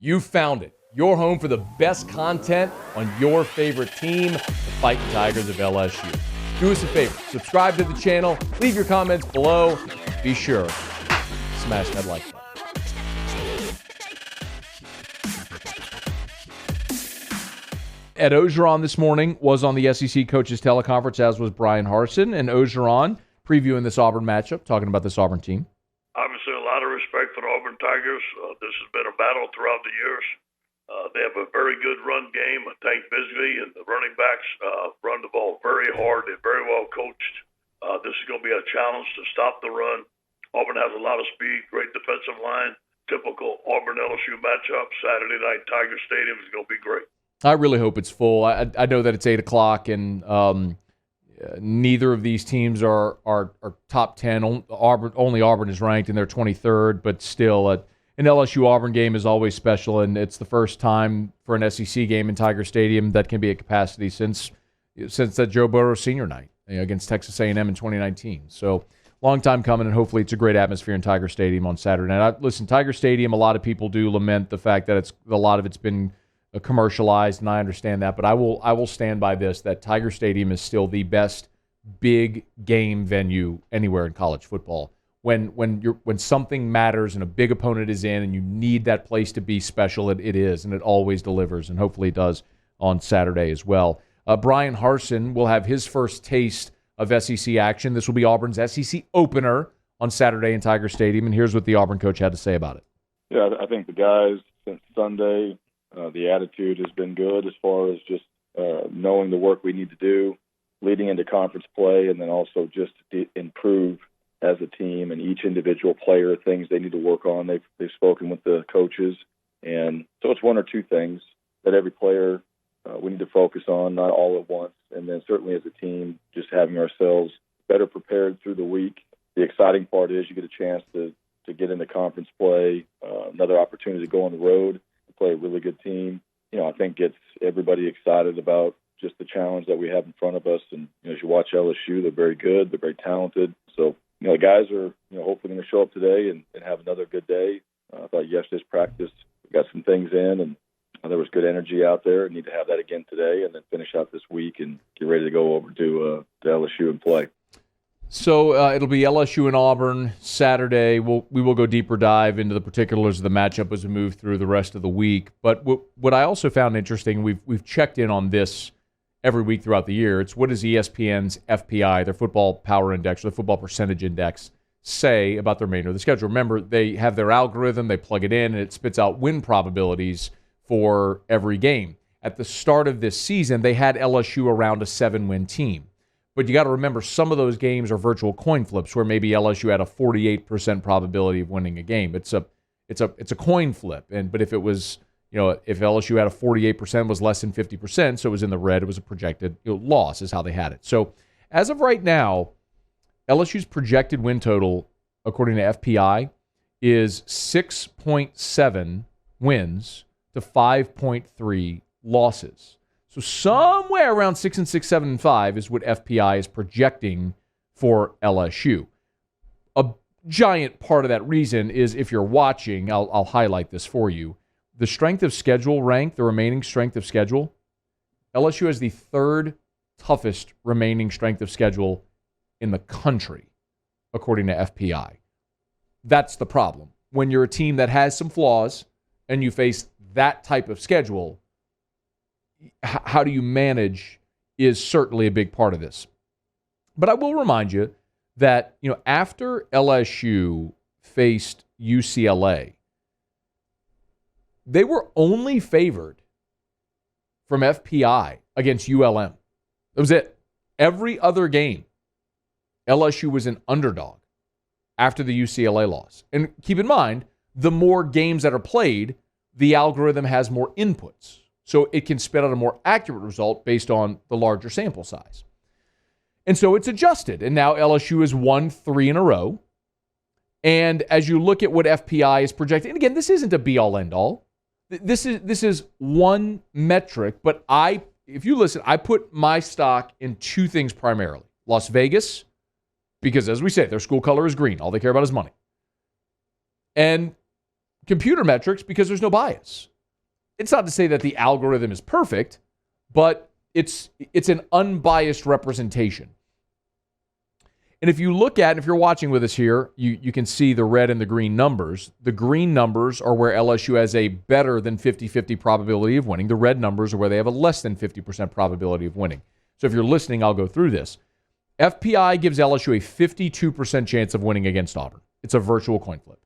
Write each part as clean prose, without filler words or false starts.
You found it. Your home for the best content on your favorite team, the Fighting Tigers of LSU. Do us a favor. Subscribe to the channel. Leave your comments below. Be sure to smash that like button. Ed Ogeron this morning was on the SEC Coaches Teleconference, as was Brian Harsin. And Ogeron previewing this Auburn matchup, talking about this Auburn team. Obviously, a lot of respect for the Auburn Tigers. This has been a battle throughout the years. They have a very good run game. Tank Bisley and the running backs run the ball very hard. They're very well coached. This is going to be a challenge to stop the run. Auburn has a lot of speed, great defensive line. Typical Auburn-LSU matchup. Saturday night, Tiger Stadium is going to be great. I really hope it's full. I know that it's 8 o'clock, and neither of these teams are top 10. Only Auburn is ranked, and they're 23rd, but still, an LSU-Auburn game is always special, and it's the first time for an SEC game in Tiger Stadium that can be at capacity since that Joe Burrow senior night against Texas A&M in 2019. So, long time coming, and hopefully it's a great atmosphere in Tiger Stadium on Saturday night. Listen, Tiger Stadium, a lot of people do lament the fact that a lot of it's been commercialized, and I understand that, but I will stand by this, that Tiger Stadium is still the best big game venue anywhere in college football. When something matters and a big opponent is in and you need that place to be special, it is, and it always delivers, and hopefully it does on Saturday as well. Brian Harsin will have his first taste of SEC action. This will be Auburn's SEC opener on Saturday in Tiger Stadium, and here's what the Auburn coach had to say about it. Yeah, I think the guys since Sunday, the attitude has been good as far as just knowing the work we need to do leading into conference play, and then also just to improve as a team and each individual player, things they need to work on. They've spoken with the coaches, and so it's one or two things that every player we need to focus on, not all at once. And then certainly as a team, just having ourselves better prepared through the week. The exciting part is you get a chance to get into conference play, another opportunity to go on the road, play a really good team. I think gets everybody excited about just the challenge that we have in front of us. And as you watch LSU, they're very good, they're very talented. So the guys are hopefully going to show up today and have another good day. I thought yesterday's practice we got some things in, and there was good energy out there. Need to have that again today, and then finish out this week and get ready to go over to LSU and play. So it'll be LSU and Auburn Saturday. We will go deeper dive into the particulars of the matchup as we move through the rest of the week. But what I also found interesting, we've checked in on this every week throughout the year. It's what does ESPN's FPI, their football power index, or the football percentage index, say about the remainder of the schedule. Remember, they have their algorithm, they plug it in, and it spits out win probabilities for every game. At the start of this season, they had LSU around a 7-win team. But you got to remember, some of those games are virtual coin flips, where maybe LSU had a 48% probability of winning a game. It's a coin flip, but if it was, if LSU had a 48%, was less than 50%, so it was in the red, it was a projected loss, is how they had it. So as of right now, LSU's projected win total, according to FPI, is 6.7 wins to 5.3 losses. So somewhere around 6 and 6, 7 and 5 is what FPI is projecting for LSU. A giant part of that reason is, if you're watching, I'll highlight this for you. The strength of schedule rank, the remaining strength of schedule, LSU has the third toughest remaining strength of schedule in the country, according to FPI. That's the problem. When you're a team that has some flaws and you face that type of schedule, how do you manage is certainly a big part of this. But I will remind you that, after LSU faced UCLA, they were only favored from FPI against ULM. That was it. Every other game, LSU was an underdog after the UCLA loss. And keep in mind, the more games that are played, the algorithm has more inputs. So it can spit out a more accurate result based on the larger sample size. And so it's adjusted. And now LSU has won 3 in a row. And as you look at what FPI is projecting, and again, this isn't a be-all, end-all. This is one metric, but if you listen, I put my stock in 2 things primarily. Las Vegas, because as we say, their school color is green. All they care about is money. And computer metrics because there's no bias. It's not to say that the algorithm is perfect, but it's an unbiased representation. And if you look at, if you're watching with us here, you can see the red and the green numbers. The green numbers are where LSU has a better than 50-50 probability of winning. The red numbers are where they have a less than 50% probability of winning. So if you're listening, I'll go through this. FPI gives LSU a 52% chance of winning against Auburn. It's a virtual coin flip.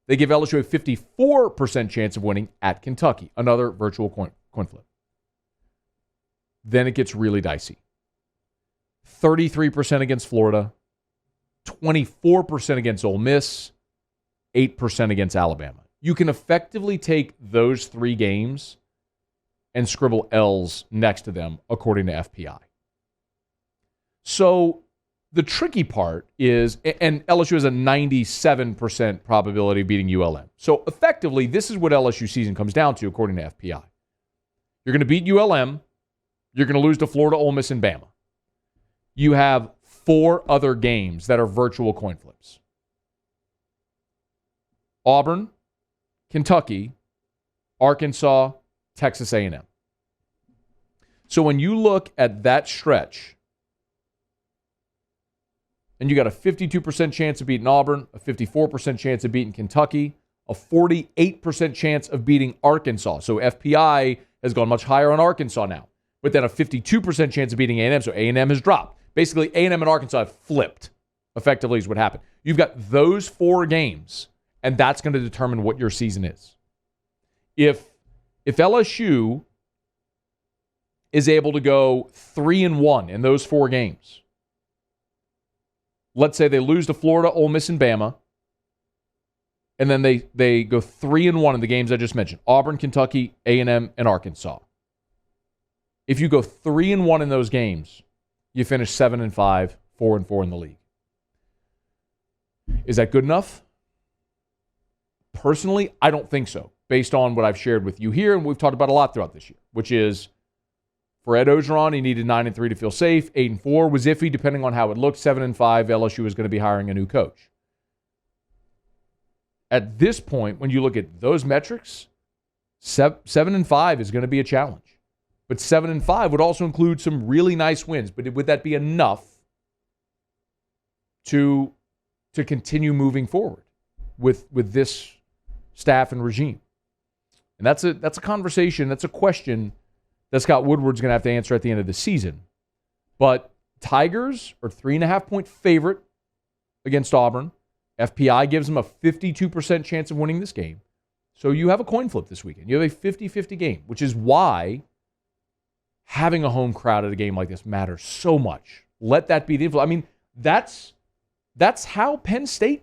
They give LSU a 54% chance of winning at Kentucky. Another virtual coin flip. Then it gets really dicey. 33% against Florida, 24% against Ole Miss, 8% against Alabama. You can effectively take those three games and scribble L's next to them, according to FPI. So the tricky part is, and LSU has a 97% probability of beating ULM. So effectively, this is what LSU season comes down to, according to FPI. You're going to beat ULM. You're going to lose to Florida, Ole Miss, and Bama. You have 4 other games that are virtual coin flips. Auburn, Kentucky, Arkansas, Texas A&M. So when you look at that stretch, and you got a 52% chance of beating Auburn, a 54% chance of beating Kentucky, a 48% chance of beating Arkansas. So FPI has gone much higher on Arkansas now, but then a 52% chance of beating A&M. So A&M has dropped. Basically, A&M and Arkansas have flipped, effectively, is what happened. You've got those 4 games, and that's going to determine what your season is. If LSU is able to go 3-1 in those 4 games, let's say they lose to Florida, Ole Miss, and Bama, and then they go 3-1 in the games I just mentioned, Auburn, Kentucky, A&M, and Arkansas. If you go 3-1 in those games, you finish 7-5, 4-4 in the league. Is that good enough? Personally, I don't think so, based on what I've shared with you here, and we've talked about a lot throughout this year, which is for Ed Ogeron, he needed 9-3 to feel safe. 8-4 was iffy, depending on how it looked. 7-5, LSU was going to be hiring a new coach. At this point, when you look at those metrics, 7-5 is going to be a challenge. But 7-5 would also include some really nice wins. But would that be enough to continue moving forward with this staff and regime? And that's a conversation, that's a question that Scott Woodward's going to have to answer at the end of the season. But Tigers are 3.5-point favorite against Auburn. FPI gives them a 52% chance of winning this game. So you have a coin flip this weekend. You have a 50-50 game, which is why having a home crowd at a game like this matters so much. Let that be the influence. I mean, that's how Penn State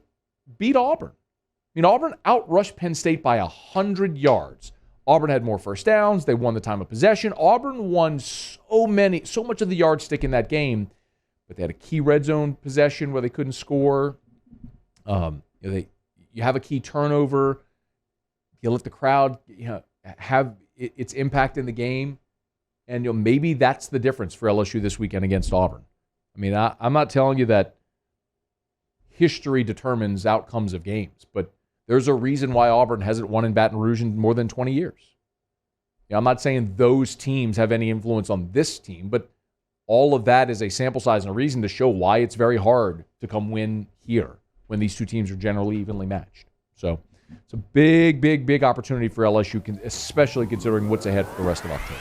beat Auburn. I mean, Auburn outrushed Penn State by 100 yards. Auburn had more first downs. They won the time of possession. Auburn won so much of the yardstick in that game, but they had a key red zone possession where they couldn't score. You have a key turnover. You let the crowd have its impact in the game. And maybe that's the difference for LSU this weekend against Auburn. I mean, I'm not telling you that history determines outcomes of games, but there's a reason why Auburn hasn't won in Baton Rouge in more than 20 years. I'm not saying those teams have any influence on this team, but all of that is a sample size and a reason to show why it's very hard to come win here when these two teams are generally evenly matched. So it's a big, big, big opportunity for LSU, especially considering what's ahead for the rest of October.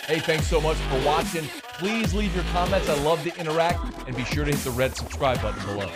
Hey, thanks so much for watching. Please leave your comments. I love to interact, and be sure to hit the red subscribe button below.